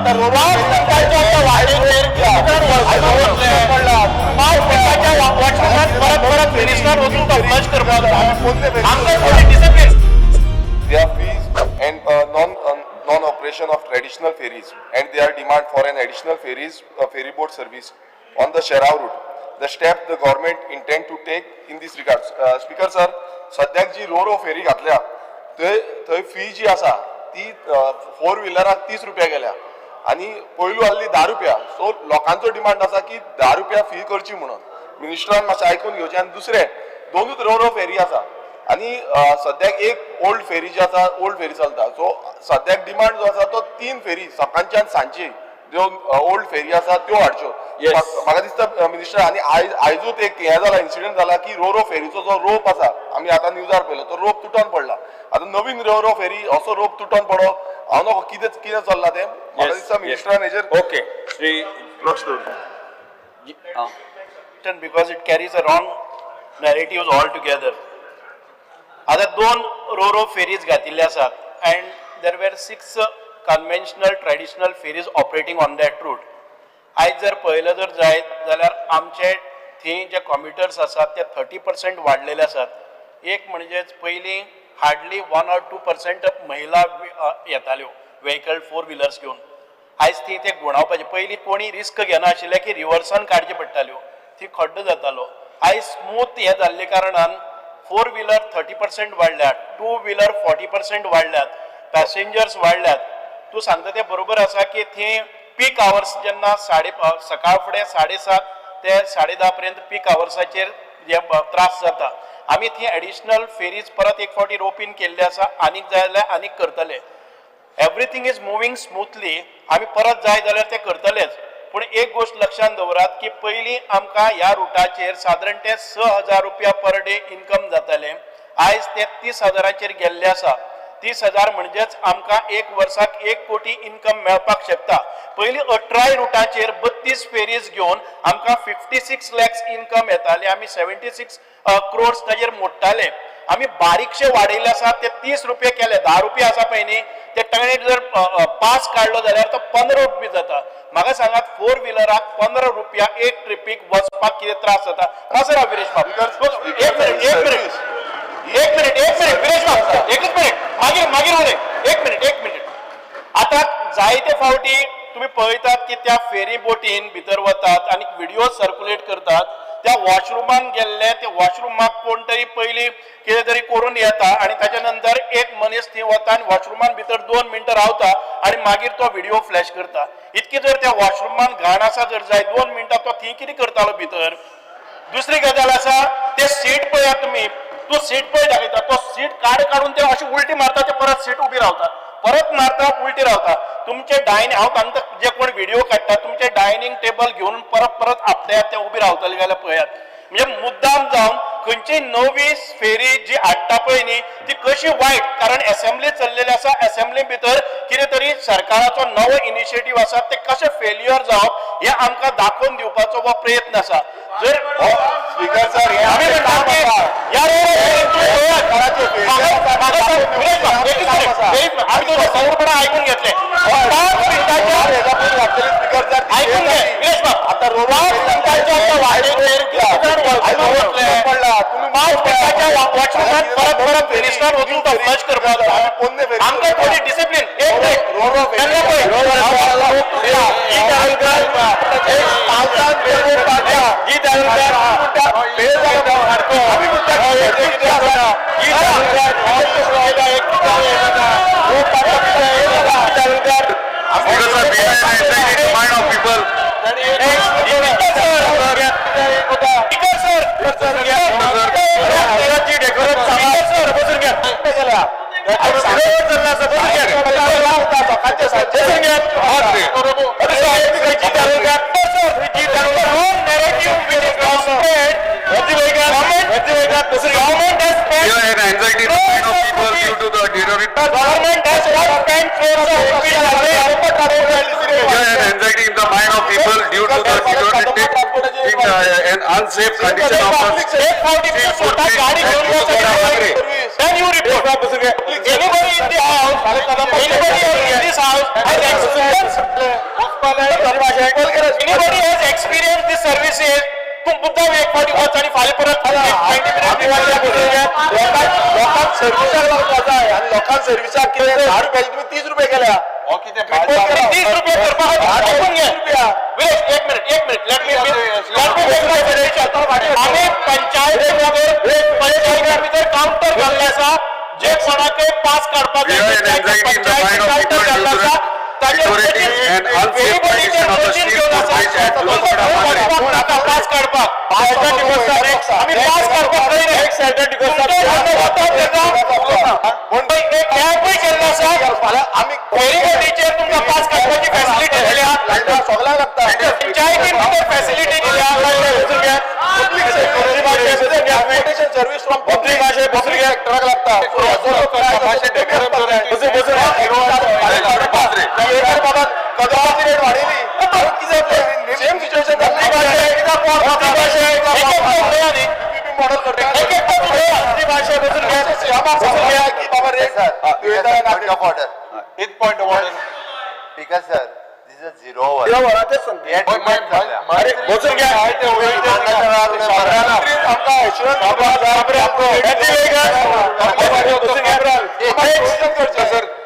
Their fees and non-operation of traditional ferries and their demand for an additional ferry boat service on the Sharao route. The steps the government intend to take in this regard. Speaker sir, सद्याक जी row फेरी घातल्या थंय fee जी आसा ती 4 व्हिलराक 30 रुपया गेल्या आणि पयलू आसली 10 रुपया. सो लोकांचो डिमांड आसा की 10 रुपया फी करची म्हणून. मिनिस्टरान मातशें आयकून घेवचें. आनी दुसरें दोनूच रो फेरी आसा आणि सद्याक एक ओल्ड फेरी जी आसा ओल्ड फेरी चलता. सो सद्याक डिमांड जो आसा तो 3 फेरी सकाळची आनी सांजची ज्यो ओल्ड फेरी आसा त्यो हाडच्यो. म्हाका दिसता मिनिस्टर आणि आयजूच एक हे जाला इन्सिडेंट जाला की रो फेरीचो जो रोप आसा आमी आतां न्यूजार पळयलो तो रोप तुटून पडला. आतां नवीन रो फेरी असो रोप तुटून पडो हांव नको कितें चल्ला तें म्हाका दिसता मिनिस्टरान हेजेर ओके श्री लक्ष दवरचें. Because it carries a wrong narratives altogether. आता 2 रो फेरीज घातिल्ले आसात and there were 6 conventional traditional ferries operating on that route. आज जर पळयलं जर जायत जाल्यार आमचे थंय जे कॉम्युटर्स आसात ते 30% वाडलेले आसात. एक म्हणजेच पयलीं हार्डली 1 or 2% महिला येताल्यो व्हेकल 4 व्हिलर्स घेवन. आयज थंय ते गुणावपाचे. पयलीं कोणी रिस्क घेना आशिल्ले की रिवर्सान काडचे पडटाल्यो थंय खड्डो जातालो. आयज स्मूथ हे जाल्ले कारणान 4 व्हिलर 30% वाडल्यात, 2 व्हिलर 40% वाडल्यात, पॅसेंजर्स वाडल्यात. तूं सांगता ते बरोबर आसा की थंय पीक आवर्स जेन्ना सकाळ फुडें 7:30 ते 10:30 पर्यंत पीक आवर्साचेर जे त्रास जाता. आमी थंय एडिशनल फेरीज परत एक फावटी रोपीन केल्ले आसा. आनीक जाय जाल्यार आनीक करतले. Everything is moving smoothly. आमी परत जाय जाल्यार ते करतलेच. पूण एक गोष्ट लक्षात दवरात की पयलीं आमकां ह्या रुटाचेर सादारण ते 6,000 रुपया पर डे इन्कम जातालें. आयज ते 30,000चेर गेल्ले आसा. 30,000 म्हणजेच आमकां एक वर्साक 1 कोटी इन्कम मेळपाक शकता. पयलीं 18 रुटाचेर 32 फेरीज घेवन आमकां 56 lakhs इन्कम येताले. आमी 76 crores ताजेर मोडटाले. आमी बारीकशे वाडयले आसा ते 30 रुपया केले. 10 रुपया आसा पळय न्ही ते ताणें जर पास काडलो जाल्यार तो 15 रुपया जाता. म्हाका सांगात 4 व्हिलराक 15 रुपया एक ट्रिपीक वचपाक कितें त्रास जाता. कसो विरेश बाब एक मिनिट विरेश बाब एकच मिनिट मागीर उलय. एक मिनिट आता जायते फावटी तुम्ही पळयतात की त्या फेरी बोटीन भितर वतात आणि व्हिडिओ सर्क्युलेट करतात. त्या वॉशरुमान गेल्ले ते वॉशरुमाक कोण तरी पयलीं कितें तरी करून येता आणि त्याच्या नंतर एक मनीस थंय वता आणि वॉशरुमान भितर 2 मिनटां रावता आणि मागीर तो व्हिडिओ फ्लॅश करता. इतकी जर त्या वॉशरुमान घाण आसा जर जाय 2 मिनटां तो थंय कितें करतालो भितर. दुसरी गजाल आसा ते सीट पळयात तुमी. तो सीट पळय दाखयता तो सीट काडून ते अशी उलटी मारता ते परत सीट उबी रावतात. परत मारता उलटी रावता. तुमचे डायनिंग हांव सांगता जे कोण व्हिडिओ काडटा तुमचे डायनिंग टेबल घेवन परत आपल्यात ते उबी रावतले जाल्यार पळयात. म्हणजे मुद्दाम जावन खंयची नवी फेरी जी हाडटा पळय न्ही ती कशी वायट. कारण असेंब्ली चल्लेली आसा. असेंब्ली भितर कितें तरी सरकाराचो नवो इनिशिएटीव आसा ते कशें फेल्युअर जावप हे आमकां दाखोवन दिवपाचो हो प्रयत्न आसा. जर स्पीकर सर हे आमी म्हणटा की ह्या आमी तुमचे संपूर्ण ऐकून घेतले. 5 मिनिटाच्या ऐकून घे विरेश बाब. आता 5 मिनिटाच्या वाटेचेर पडला. तुम्ही 5 मिनिटाच्या वॉचमॅन परत मिनिस्टर वचून तो फ्लश करपाक आमकां थोडी डिसिप्लिन. एक unsafe condition of the Then you report. Anybody in the house, anybody in this house has experienced, anybody has experienced these services. तुम मुद्दाम एक फाटी वच आणि फाल्यां परत 20 लोकांक सर्व्हिसाक लागता आणि लोकांक सर्व्हिसाक कितें 10 रुपयाची तुम्ही 30 रुपये केल्या 30 रुपये करपाक ऐकून घे. विलेश, एक minute let me make my presentation. आम्ही पंचायतीमध्ये भितर काउंटर घाल्ले आसा जे कोणाक पास काडपाक काउंटर घाल्ले आसा पास काडपाक आम्ही पास काडपाक कॅबय केल्लो आसा आम्ही फेरीबोटीचेर तुमकां पास काडपाची फॅसिलिटी दिल्या सगळ्यांक लागता पंचायतीन भितर फॅसिलिटी दिल्या ट्रान्सपोर्टेशन सर्व्हिस फ्रॉम पब्लिक सेक्टराक लागता कदमाची रेट वाडयली सेम सिच्युएशन मॉडल करता की बाबा rate point of order. Because sir, this is a zero hour. Sir